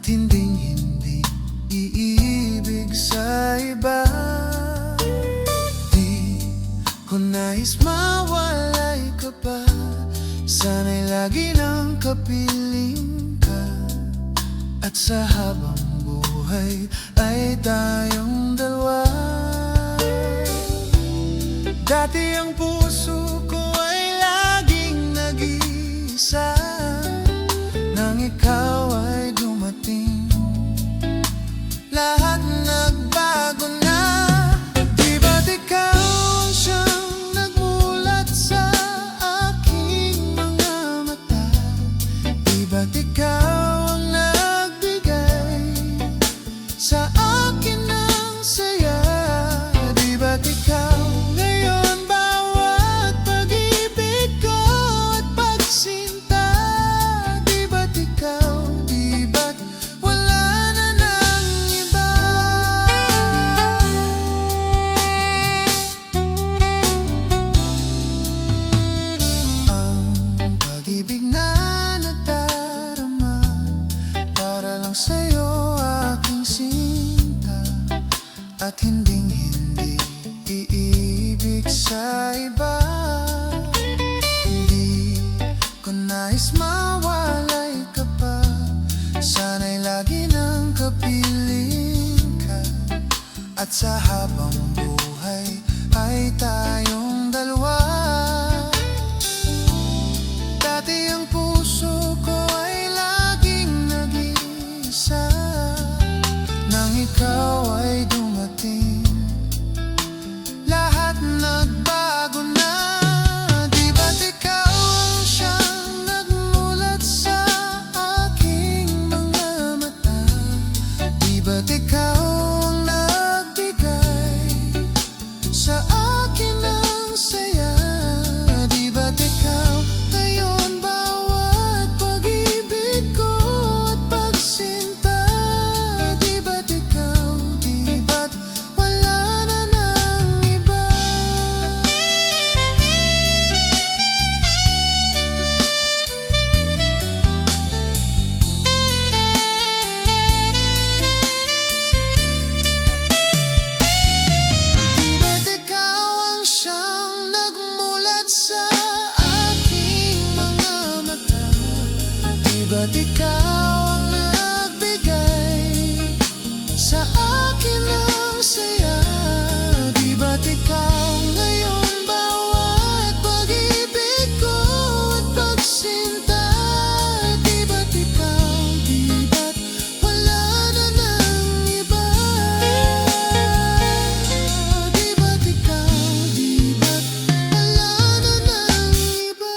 hindi iibig sa iba. Di ko nais mawalay ka pa, sana'y lagi lang kapiling ka. At sa habang buhay ay tayong dalawa. Dati ang puso ko ay laging nag-iisa, nang ikaw ay dumating, lahat nagbago na. Di ba't ikaw ang siyang nagmulat sa aking mga mata? Di ba't ikaw ang nagbigay sa akin ng saya? Di ba't ikaw ngayon bawat pag-ibig ko at pagsinta? Di ba't ikaw, di ba't wala na ng iba? Ang pag-ibig na nadarama para lang sa'yo, aking sinta, at hindi iibig sa iba. Hindi ko nais mawalay ka pa, sana'y lagi nang kapiling ka. At sa habang buhay ay tayong dalawa. Dati ang puso ko ay laging nag-iisa, nang ikaw ay dumating, lahat nagbago na. Di ba't ikaw ang siyang nagmulat sa aking mga mata? Di ba't ikaw ang nagbigay sa akin ng saya? Di ba't ikaw ngayon bawat pag-ibig ko at pagsinta? Di ba't ikaw, di ba't wala na ng iba? Di ba't ikaw ang siyang nagmulat sa aking mga mata? Di ba't ikaw ang nagbigay sa akin ng saya? Di ba't ikaw ngayon bawat pag-ibig ko at pagsinta? Di ba't ikaw, di ba't wala na ng iba? Di ba't ikaw, di ba't wala na ng iba?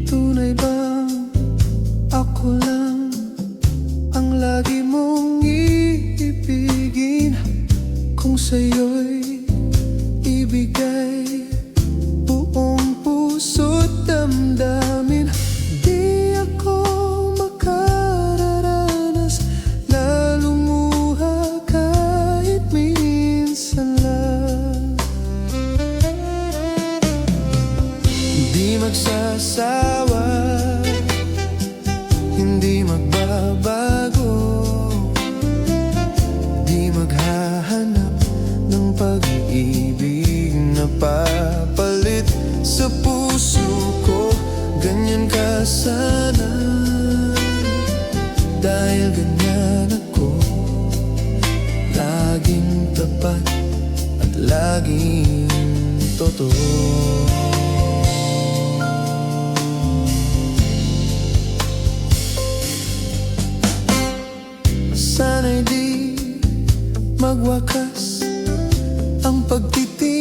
Tunay bang ako lang ang lagi mong iibigin? Kung sa'yo'y ibigay buong puso't damdamin, di ako makararanas na lumuha kahit minsan lang. Di magsasawa, hindi magbabago, di maghahanap ng pag-ibig na papalit sa puso ko. Ganyan ka sana, dahil ganyan ako, laging tapat at laging totoo. Sana'y di magwakas ang pagtitig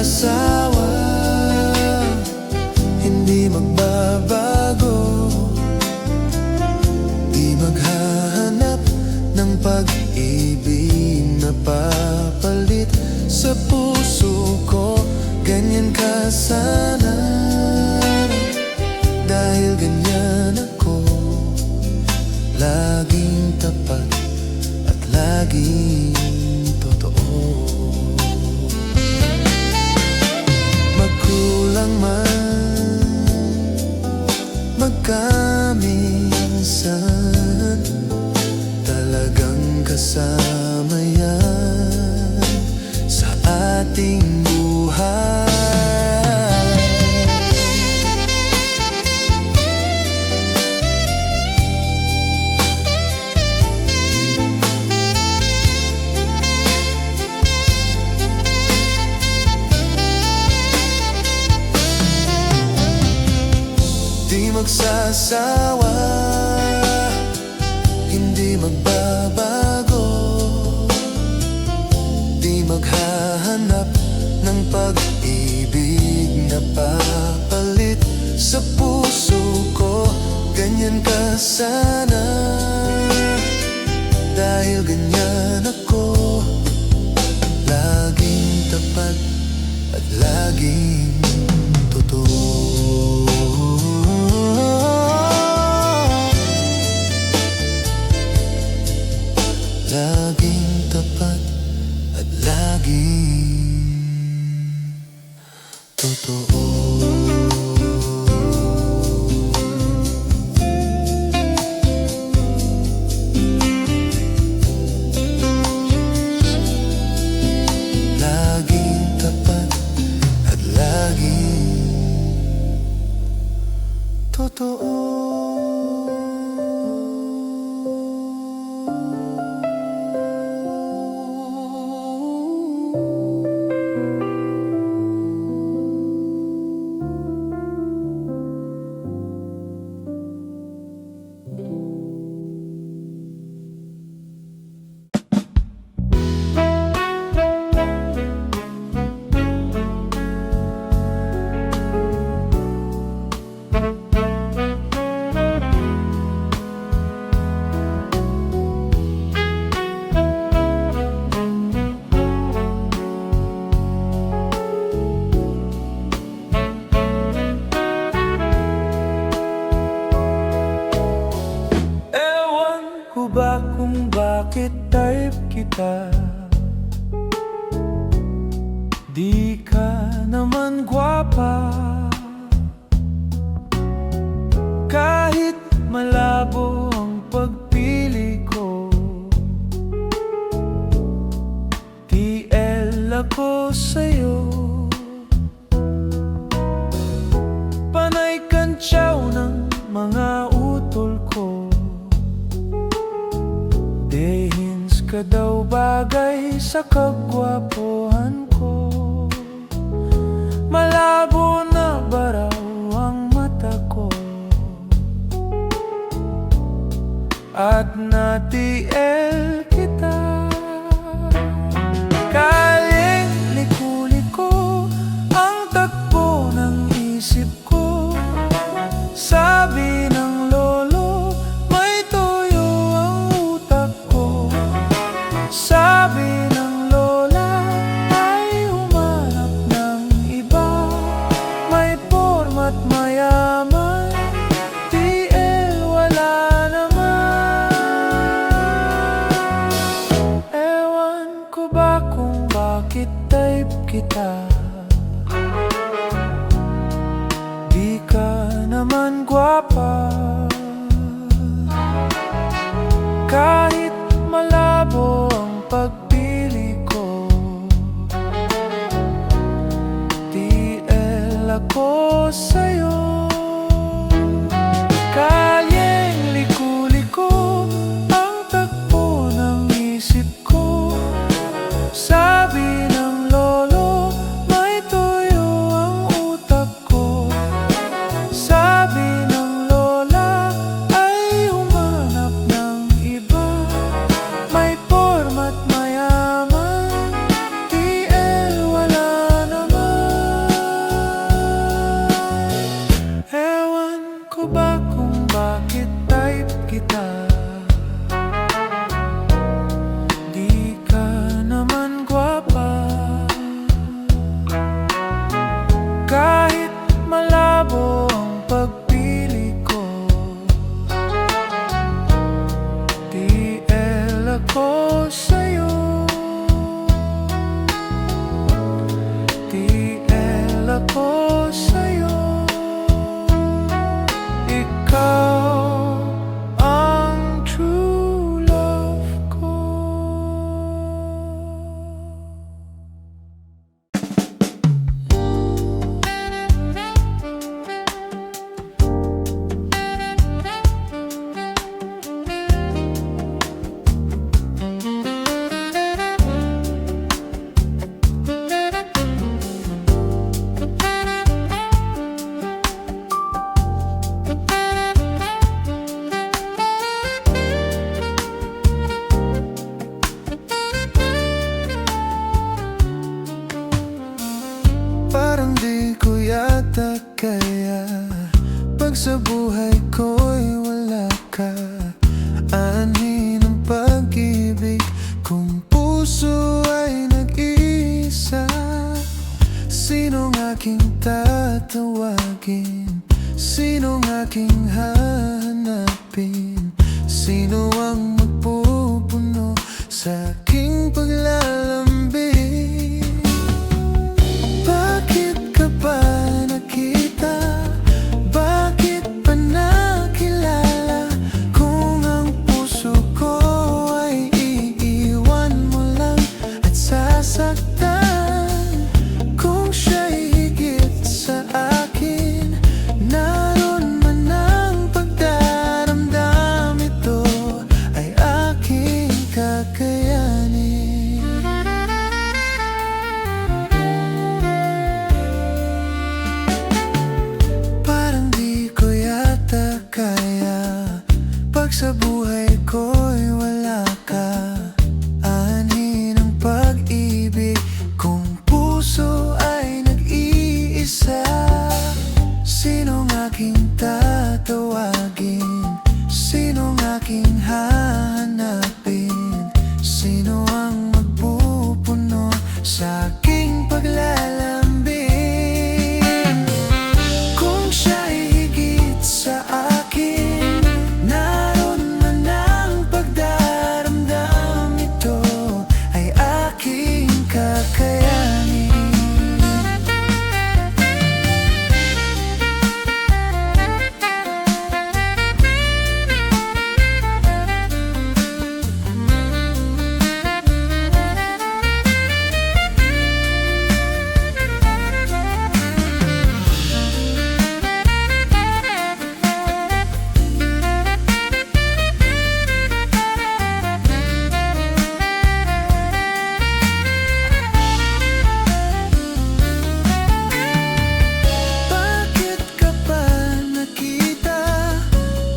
magsasawa, hindi magbabago, di maghahanap ng pag-ibig na papalit sa puso ko. Ganyan ka sana, dahil ganyan ako, laging tapat at laging totoo. Magkulang man, magkaminsan, talagang kasama yan sa ating buhay. Di magsasawa, hindi magbabago, di maghahanap ng pag-ibig na papalit sa puso ko. Ganyan ka sana, dahil ganyan ako, laging tapat at laging totoo. Laging tapat at laging totoo. Laging tapat at laging totoo. Ba kung bakit type kita? Di ka naman gwapa, kahit malabo ang pagpili ko. TL ako sa'yo, panay kantsaw ng mga utol ko. Dehins ka daw bagay sa kagwapuhan ko. Malabo na ba raw ang mata ko? At na-TL kita. Kaling liko-liko ang takbo ng isip ko. Sabi ng lolo, may toyo ang utak ko. Sabi ng lola, ay humanap ng iba. May porma't mayaman, TL wala naman. Ewan ko ba kung bakit type kita? Di ka naman gwapa, kahit malabo ang pagpili ko. TL ako sa'yo. Kalyeng liko-liko ang takbo ng isip ko. Sabi ng lolo, may toyo ang utak ko. Sabi ng lola, ay humanap ng iba. May porma't mayaman, TL wala naman. ko'y wala ka. Anhin ang pag-ibig kung puso ay nag-iisa. Sinong aking tatawagin? Sinong aking hahanapin? Sino ang magpupuno sa aking paglalambing? Bakit ka ba nakita? Bakit pa nakilala? Kung ang puso ko ay iiwan mo lang at sasaktan. Kung siya'y higit sa akin, naroon man ang pagdaramdam, ito ay aking kakayanin. Parang di ko yata kaya pag sa buhay ko'y wala ka. Anhin ang pag-ibig kung puso ay nag-iisa. Sinong aking tatawagin? Sinong aking hahanapin? Sino ang magpupuno sa aking paglalambing? Kung siya'y higit sa akin, naroon man ang pagdaramdam, ito ay aking kakayanin. Bakit ka ba nakita?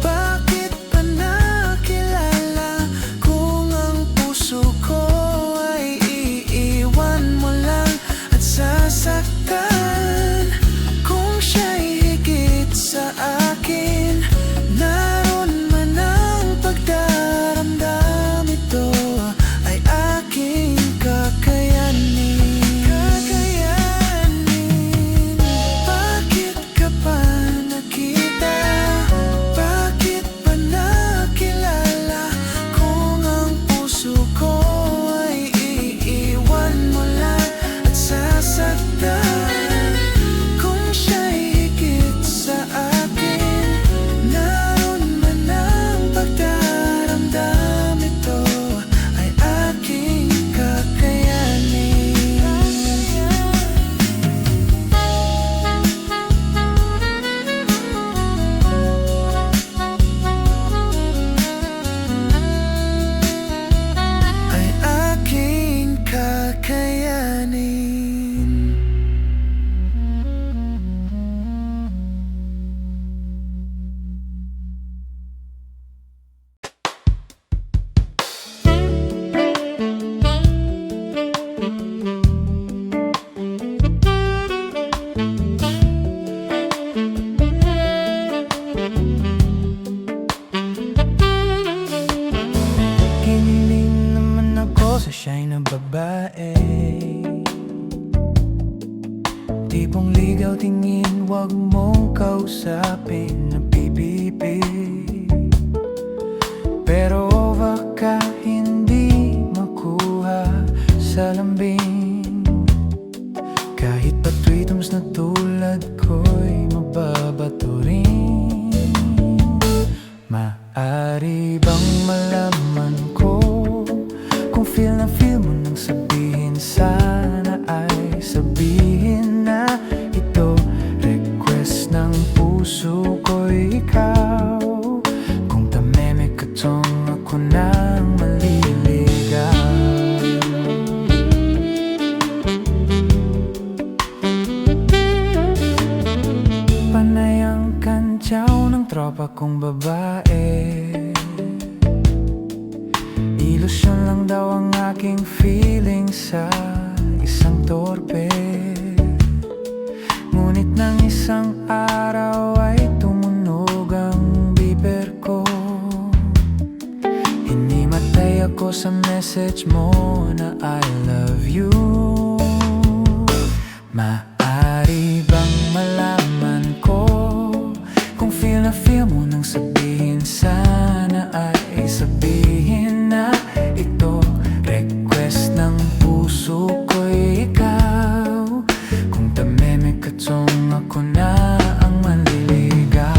Bakit pa nakilala? Kung ang puso ko ay iiwan mo lang at sasaktan. Kung siya'y higit sa akin, naroon man ang pagdaramdam, ito ay aking kakayanin. Bakit ka ba nakita? Bakit pa nakilala? Kung ang puso ko ay iiwan mo lang at sasaktan. Kung siya'y higit sa akin, naroon man ang pagdaramdam, ito ay aking kakayanin. Ay aking kakayanin. Kinilig naman ako sa siya'y na babae. Tipong ligaw tingin, wag mong kausapin, napipipig. Pero baka hindi makuha sa lambing. Kahit pa tweetums na tulad ko'y mababato rin. Maaari bang malaman ko kung feel na feel mo nang sabihin? Sana ay sabihin na ito request ng puso ko'y ikaw. Kung tameme ka tong ako nang maliligaw. Panay ang kantyaw ng tropa kong babae. Ilusyon lang daw ang aking feeling sa isang torpe. Ngunit nang isang araw ay tumunog ang message mo na I love you? Maaari bang malaman ko kung feel na feel mo nang sabihin? Sana ay sabihin na ito request ng puso ko'y ikaw. Kung tameme ka tong ako na ang manliligaw.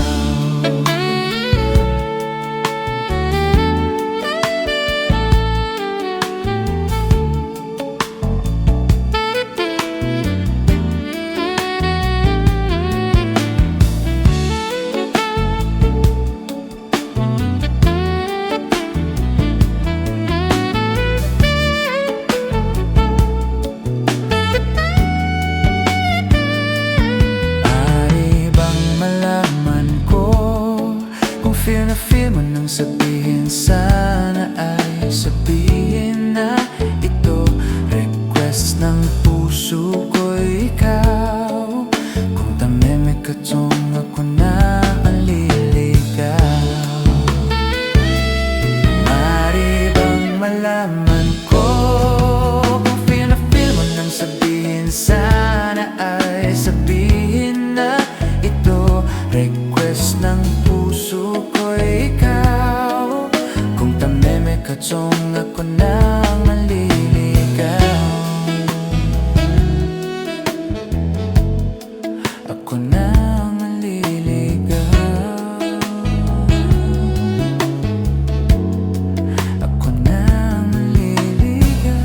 Feel na feel mo nang sabihin, sana ay sabihin na ito request ng puso ko'y ikaw. Kung tameme ka tong ako na ang liligaw. Maaari bang malaman ko kung feel na feel mo nang sabihin, sana ay sabihin na ito request ng puso ko'y ikaw. Kung tameme ka tong ako na ang manliligaw. Ako na ang manliligaw. Ako na ang manliligaw.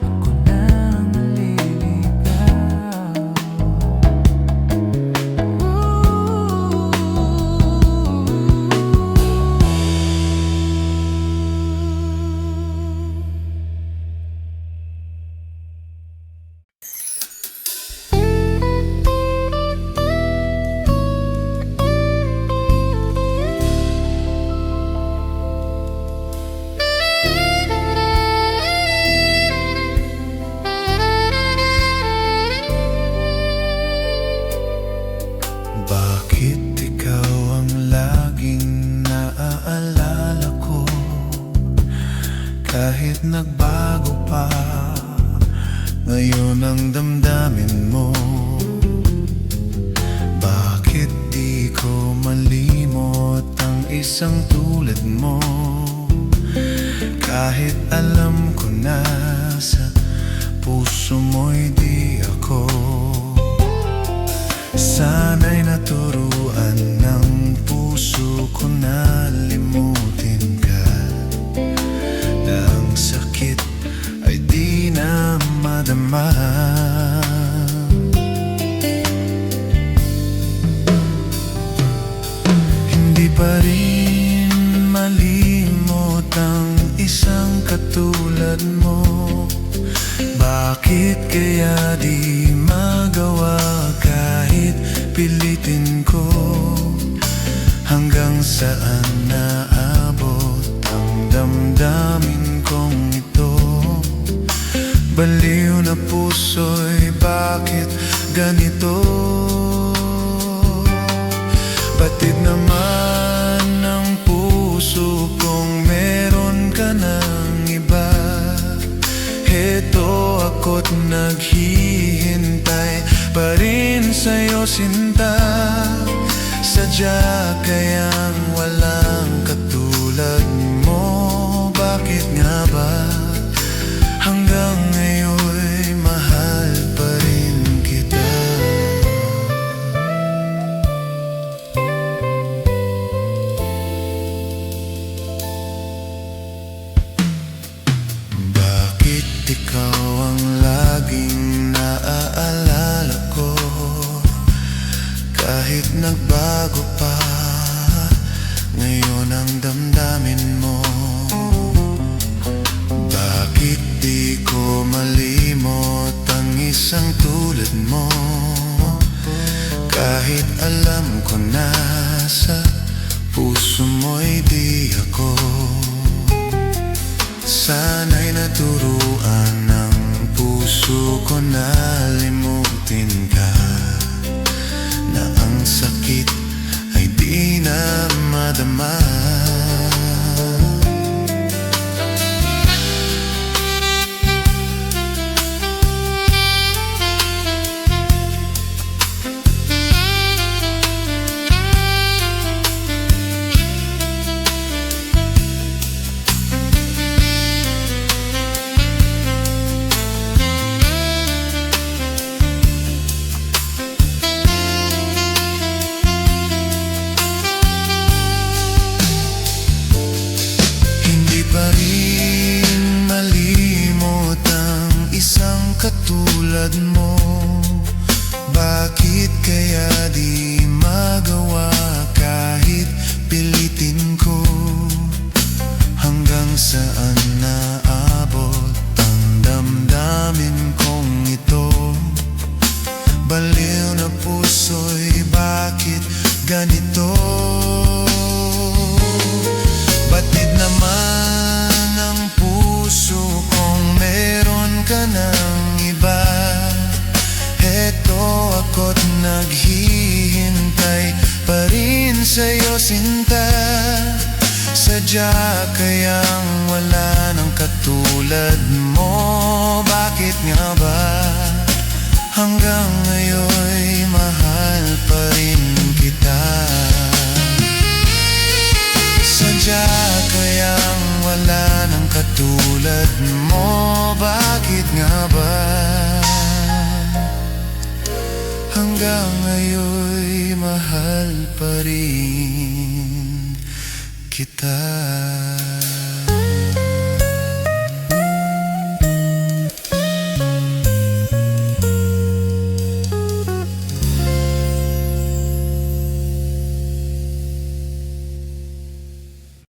Ako na ang manliligaw. Bakit ikaw ang laging naaalala ko? Kahit nagbago pa ngayon ang damdamin mo. Bakit di ko malimot ang isang tulad mo? Kahit alam ko na sa puso mo'y di ako. Sana'y naturuan ng puso ko na limutin ka, na ang sakit ay di na madama. Hindi pa rin malimot ang isang katulad mo. Bakit kaya di magawa kahit pilitin ko? Hanggang saan naabot ang damdamin kong ito? Baliw na puso'y bakit ganito? Batid naman ng puso kung meron ka ng iba. Heto ako't naghihintay pa rin sa'yo, sinta. Sadya kayang walang katulad mo. Bakit nga ba hanggang ngayon'y mahal pa rin kita? Bakit ikaw ang laging naaalala ko? Kahit nagbago pa ngayon ang damdamin mo. Bakit di ko malimot ang isang tulad mo? Kahit alam ko na sa puso mo'y di ako. Sana'y naturuan ng puso ko na limutin ka, na ang sakit ay di na madama. sa'yo sinta, sadya kayang wala nang katulad mo. Bakit nga ba hanggang ngayon'y mahal pa rin kita? Sadya kayang wala nang katulad mo. Bakit nga ba hanggang ngayon'y mahal pa rin kita?